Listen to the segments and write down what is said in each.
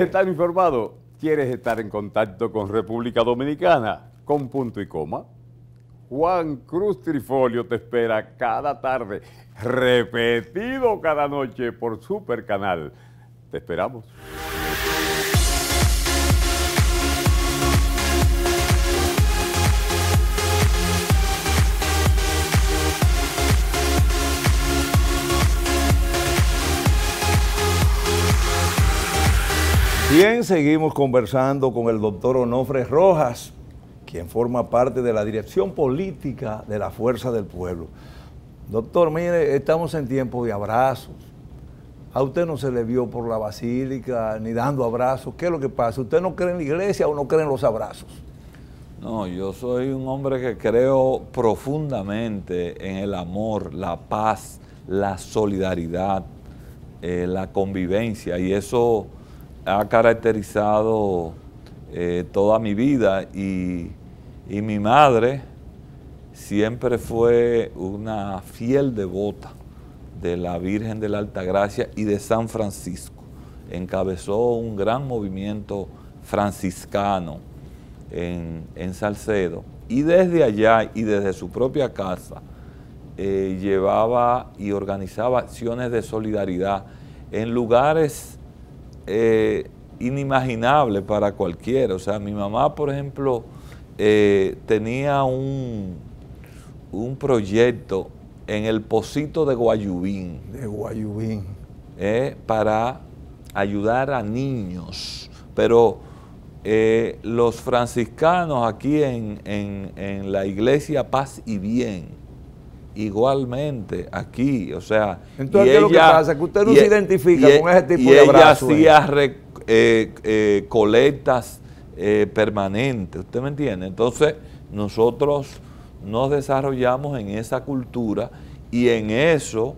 ¿Quieres estar informado? ¿Quieres estar en contacto con República Dominicana? Con punto y coma. Juan Cruz Trifolio te espera cada tarde, repetido cada noche por Super Canal. Te esperamos. Bien, seguimos conversando con el doctor Onofre Rojas, quien forma parte de la dirección política de la Fuerza del Pueblo. Doctor, mire, estamos en tiempo de abrazos. A usted no se le vio por la basílica ni dando abrazos. ¿Qué es lo que pasa? ¿Usted no cree en la iglesia o no cree en los abrazos? No, yo soy un hombre que creo profundamente en el amor, la paz, la solidaridad, la convivencia, y eso ha caracterizado toda mi vida, y mi madre siempre fue una fiel devota de la Virgen de la Altagracia y de San Francisco. Encabezó un gran movimiento franciscano en Salcedo, y desde allá y desde su propia casa llevaba y organizaba acciones de solidaridad en lugares inimaginable para cualquiera. O sea, mi mamá, por ejemplo, tenía un proyecto en el Pocito de Guayubín. De Guayubín. Para ayudar a niños. Pero los franciscanos aquí en la iglesia Paz y Bien, igualmente aquí, o sea... Entonces, ¿qué es lo que pasa? Que usted no se identifica con ese tipo de abrazos. Y ella hacía colectas permanentes, ¿usted me entiende? Entonces, nosotros nos desarrollamos en esa cultura y en eso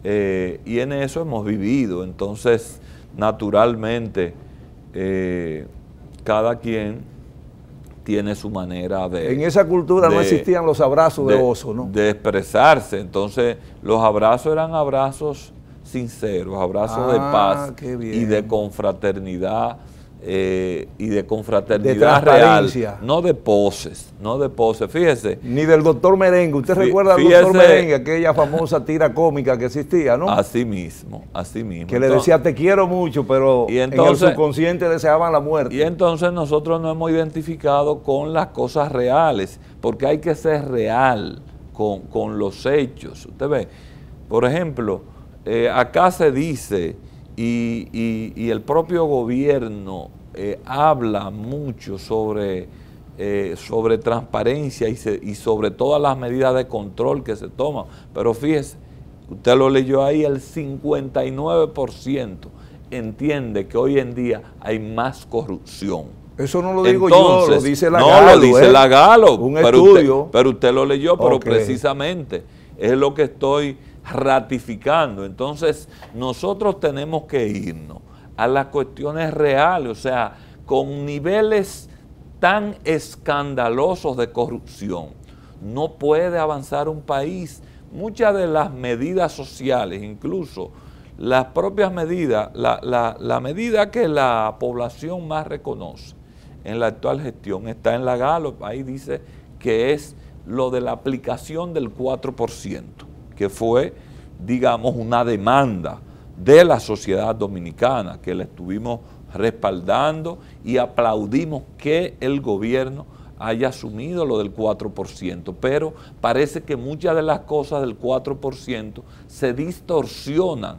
hemos vivido. Entonces, naturalmente, cada quien tiene su manera de... En esa cultura no existían los abrazos de oso, ¿no? De expresarse. Entonces, los abrazos eran abrazos sinceros, abrazos de paz y de confraternidad, real. No de poses, no de poses. Fíjese. Ni del doctor Merengue. ¿Usted recuerda al doctor Merengue, aquella famosa tira cómica que existía, no? Así mismo, así mismo. Que le decía, te quiero mucho, pero entonces, en el subconsciente deseaban la muerte. Y entonces nosotros nos hemos identificado con las cosas reales, porque hay que ser real con los hechos. Usted ve, por ejemplo, acá se dice, y el propio gobierno habla mucho sobre transparencia y sobre todas las medidas de control que se toman, pero fíjese, usted lo leyó ahí, el 59% entiende que hoy en día hay más corrupción. Eso no lo digo yo, lo dice la Gallup. No, lo dice la Gallup, un estudio. Pero usted lo leyó, pero precisamente es lo que estoy ratificando. Entonces, nosotros tenemos que irnos a las cuestiones reales, o sea, con niveles tan escandalosos de corrupción, no puede avanzar un país. Muchas de las medidas sociales, incluso las propias medidas, la medida que la población más reconoce en la actual gestión está en la Gallup, ahí dice que es lo de la aplicación del 4%, que fue, digamos, una demanda de la sociedad dominicana, que la estuvimos respaldando y aplaudimos que el gobierno haya asumido lo del 4%, pero parece que muchas de las cosas del 4% se distorsionan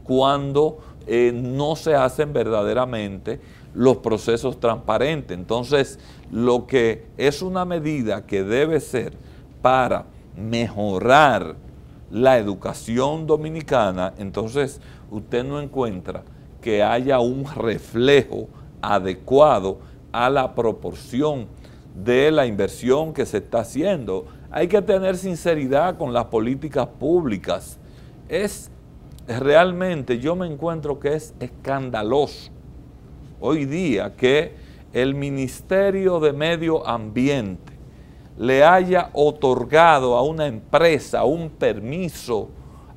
cuando no se hacen verdaderamente los procesos transparentes. Entonces, lo que es una medida que debe ser para mejorar la educación dominicana, entonces usted no encuentra que haya un reflejo adecuado a la proporción de la inversión que se está haciendo. Hay que tener sinceridad con las políticas públicas. Es realmente, yo me encuentro que es escandaloso hoy día que el Ministerio de Medio Ambiente le haya otorgado a una empresa un permiso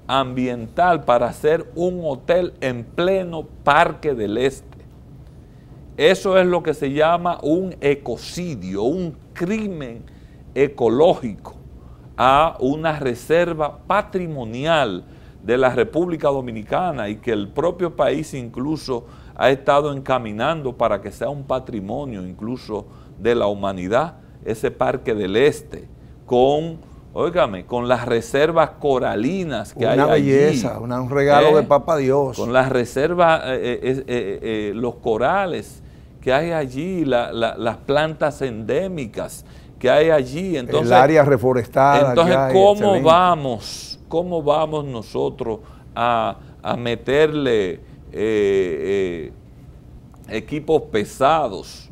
ambiental para hacer un hotel en pleno Parque del Este. Eso es lo que se llama un ecocidio, un crimen ecológico a una reserva patrimonial de la República Dominicana y que el propio país incluso ha estado encaminando para que sea un patrimonio incluso de la humanidad, ese Parque del Este, con las reservas coralinas que hay allí. Una belleza, un regalo de Papá Dios. Con las reservas, los corales que hay allí, las plantas endémicas que hay allí. Entonces, el área reforestada. Entonces, ¿cómo vamos nosotros a meterle equipos pesados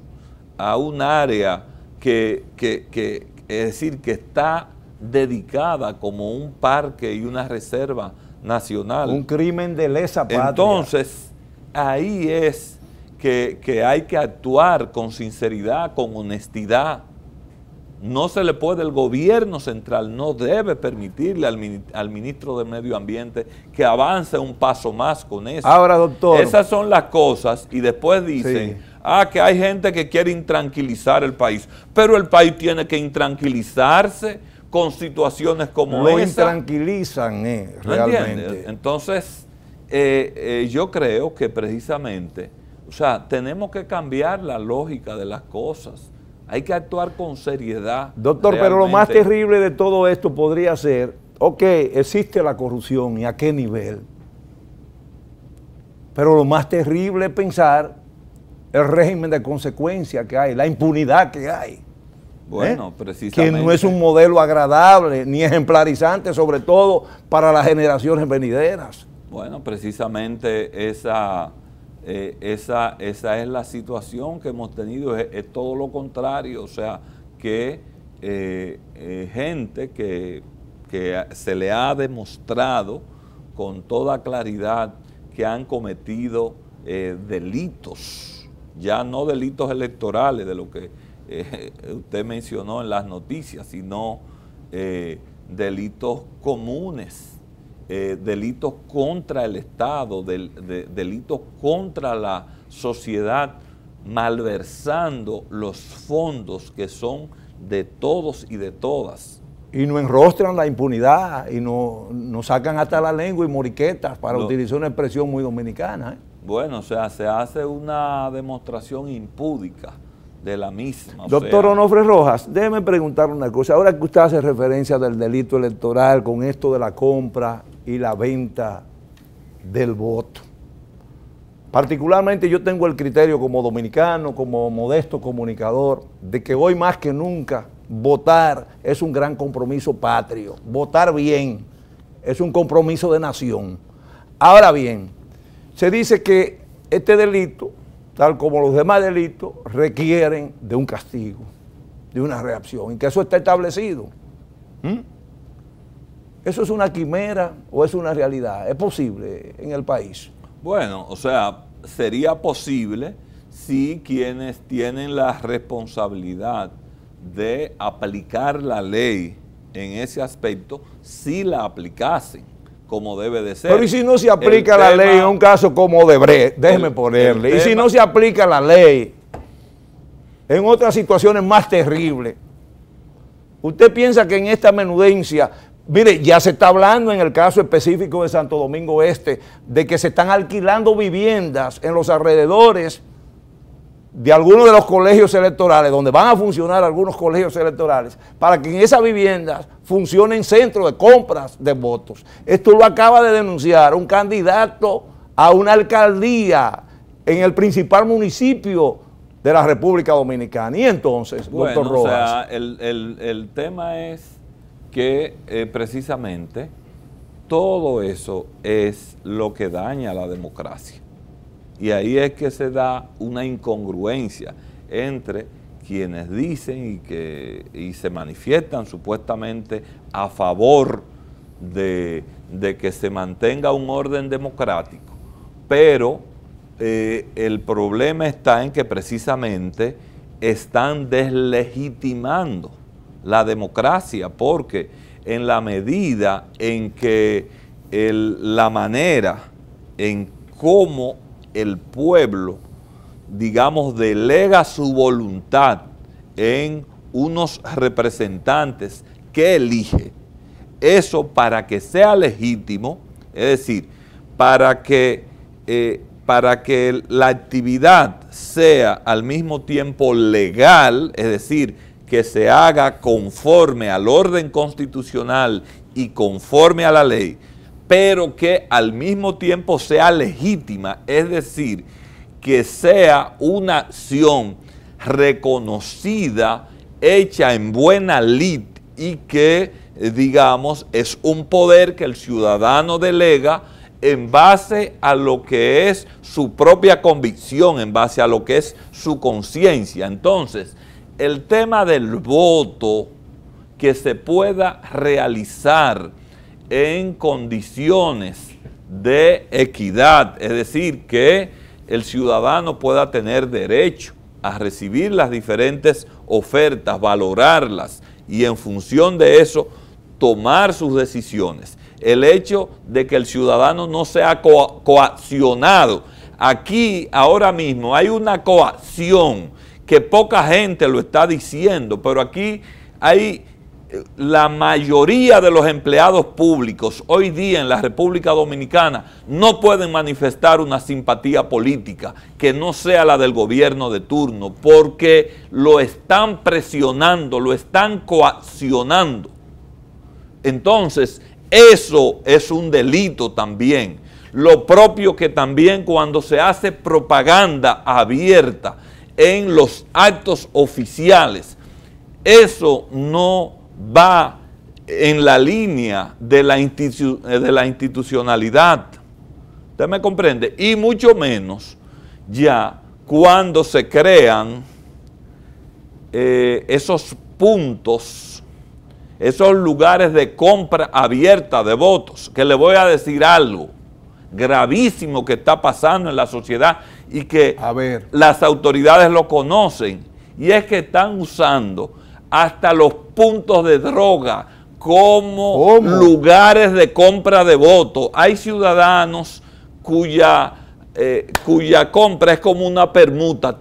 a un área que es decir, que está dedicada como un parque y una reserva nacional? Un crimen de lesa patria. Entonces, ahí es que hay que actuar con sinceridad, con honestidad. No se le puede, el gobierno central no debe permitirle al ministro de Medio Ambiente que avance un paso más con eso. Ahora, doctor. Esas son las cosas y después dicen, que hay gente que quiere intranquilizar el país, pero el país tiene que intranquilizarse con situaciones como esa. Lo intranquilizan, realmente. ¿No? Entonces, yo creo que precisamente, tenemos que cambiar la lógica de las cosas. Hay que actuar con seriedad. Doctor, realmente. Pero lo más terrible de todo esto podría ser, existe la corrupción, ¿y a qué nivel? Pero lo más terrible es pensar el régimen de consecuencia que hay, la impunidad que hay. Bueno, precisamente. Que no es un modelo agradable ni ejemplarizante, sobre todo para las generaciones venideras. Bueno, precisamente esa es la situación que hemos tenido, es todo lo contrario, que gente que se le ha demostrado con toda claridad que han cometido delitos, ya no delitos electorales de lo que usted mencionó en las noticias, sino delitos comunes, delitos contra el Estado, delitos contra la sociedad, malversando los fondos que son de todos y de todas. Y no enrostran la impunidad y no sacan hasta la lengua y moriquetas, para utilizar una expresión muy dominicana. Bueno, se hace una demostración impúdica de la misma. Doctor Onofre Rojas, déjeme preguntarle una cosa. Ahora que usted hace referencia del delito electoral con esto de la compra y la venta del voto, particularmente yo tengo el criterio como dominicano, como modesto comunicador, de que hoy más que nunca votar es un gran compromiso patrio. Votar bien es un compromiso de nación. Ahora bien, se dice que este delito, tal como los demás delitos, requieren de un castigo, de una reacción, y que eso está establecido. ¿Eso es una quimera o es una realidad? ¿Es posible en el país? Bueno, sería posible si quienes tienen la responsabilidad de aplicar la ley en ese aspecto, si la aplicasen como debe de ser. Pero ¿y si no se aplica la ley en un caso como Odebrecht? Déjeme ponerle. ¿Y si no se aplica la ley en otras situaciones más terribles? ¿Usted piensa que en esta menudencia, mire, ya se está hablando en el caso específico de Santo Domingo Este, de que se están alquilando viviendas en los alrededores de algunos de los colegios electorales, donde van a funcionar algunos colegios electorales, para que en esas viviendas funcionen centros de compras de votos? Esto lo acaba de denunciar un candidato a una alcaldía en el principal municipio de la República Dominicana. Y entonces, doctor Rojas. El tema es que precisamente todo eso es lo que daña a la democracia. Y ahí es que se da una incongruencia entre quienes dicen y se manifiestan supuestamente a favor de que se mantenga un orden democrático, pero el problema está en que precisamente están deslegitimando la democracia, porque en la medida en que la manera en cómo el pueblo digamos, delega su voluntad en unos representantes que elige, eso para que sea legítimo, es decir, para que la actividad sea al mismo tiempo legal, es decir, que se haga conforme al orden constitucional y conforme a la ley, pero que al mismo tiempo sea legítima, es decir, que sea una acción reconocida, hecha en buena lid y que, digamos, es un poder que el ciudadano delega en base a lo que es su propia convicción, en base a lo que es su conciencia. Entonces, el tema del voto que se pueda realizar en condiciones de equidad, es decir, que el ciudadano pueda tener derecho a recibir las diferentes ofertas, valorarlas y en función de eso tomar sus decisiones. El hecho de que el ciudadano no sea coaccionado. Aquí, ahora mismo, hay una coacción que poca gente lo está diciendo, pero aquí hay la mayoría de los empleados públicos hoy día en la República Dominicana no pueden manifestar una simpatía política que no sea la del gobierno de turno, porque lo están presionando, lo están coaccionando. Entonces, eso es un delito también. Lo propio que también cuando se hace propaganda abierta en los actos oficiales, eso no va en la línea de la institucionalidad. ¿Usted me comprende? Y mucho menos ya cuando se crean esos puntos, esos lugares de compra abierta de votos, que le voy a decir algo gravísimo que está pasando en la sociedad y que las autoridades lo conocen, y es que están usando hasta los puntos de droga como lugares de compra de votos. Hay ciudadanos cuya compra es como una permuta.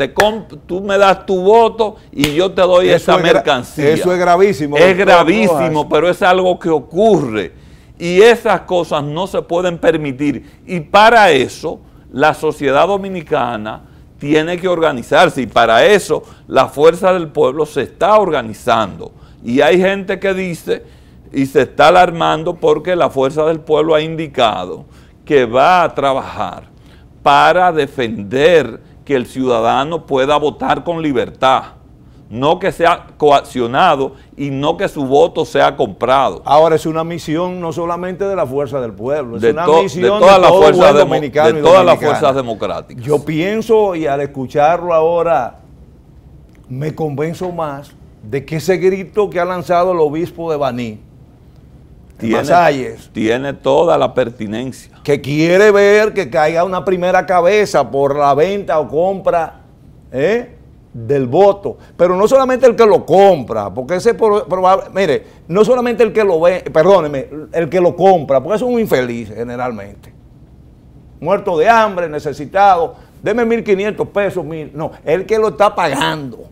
Tú me das tu voto y yo te doy esa mercancía. Eso es gravísimo. Es gravísimo, pero es algo que ocurre. Y esas cosas no se pueden permitir. Y para eso la sociedad dominicana tiene que organizarse, y para eso la Fuerza del Pueblo se está organizando. Y hay gente que dice y se está alarmando porque la Fuerza del Pueblo ha indicado que va a trabajar para defender que el ciudadano pueda votar con libertad, no que sea coaccionado y no que su voto sea comprado. Ahora es una misión no solamente de la Fuerza del Pueblo, es una misión de todas las fuerzas democráticas. Yo pienso, y al escucharlo ahora, me convenzo más de que ese grito que ha lanzado el obispo de Baní, tiene toda la pertinencia. Que quiere ver que caiga una primera cabeza por la venta o compra del voto, pero no solamente el que lo compra, porque ese mire, no solamente el que lo ve, perdóneme, el que lo compra, porque es un infeliz generalmente, muerto de hambre, necesitado, deme 1.500 pesos, no, el que lo está pagando,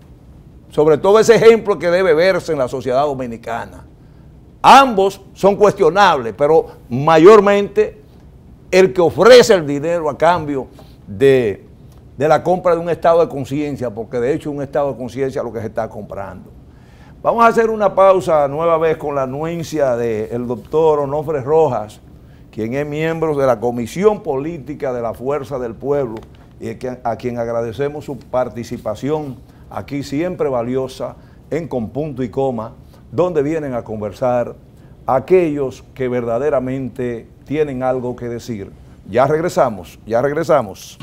sobre todo ese ejemplo que debe verse en la sociedad dominicana. Ambos son cuestionables, pero mayormente el que ofrece el dinero a cambio de la compra de un estado de conciencia, porque de hecho un estado de conciencia es lo que se está comprando. Vamos a hacer una pausa nueva vez con la anuencia del doctor Onofre Rojas, quien es miembro de la Comisión Política de la Fuerza del Pueblo y a quien agradecemos su participación aquí siempre valiosa en Con Punto y Coma, donde vienen a conversar aquellos que verdaderamente tienen algo que decir. Ya regresamos, ya regresamos.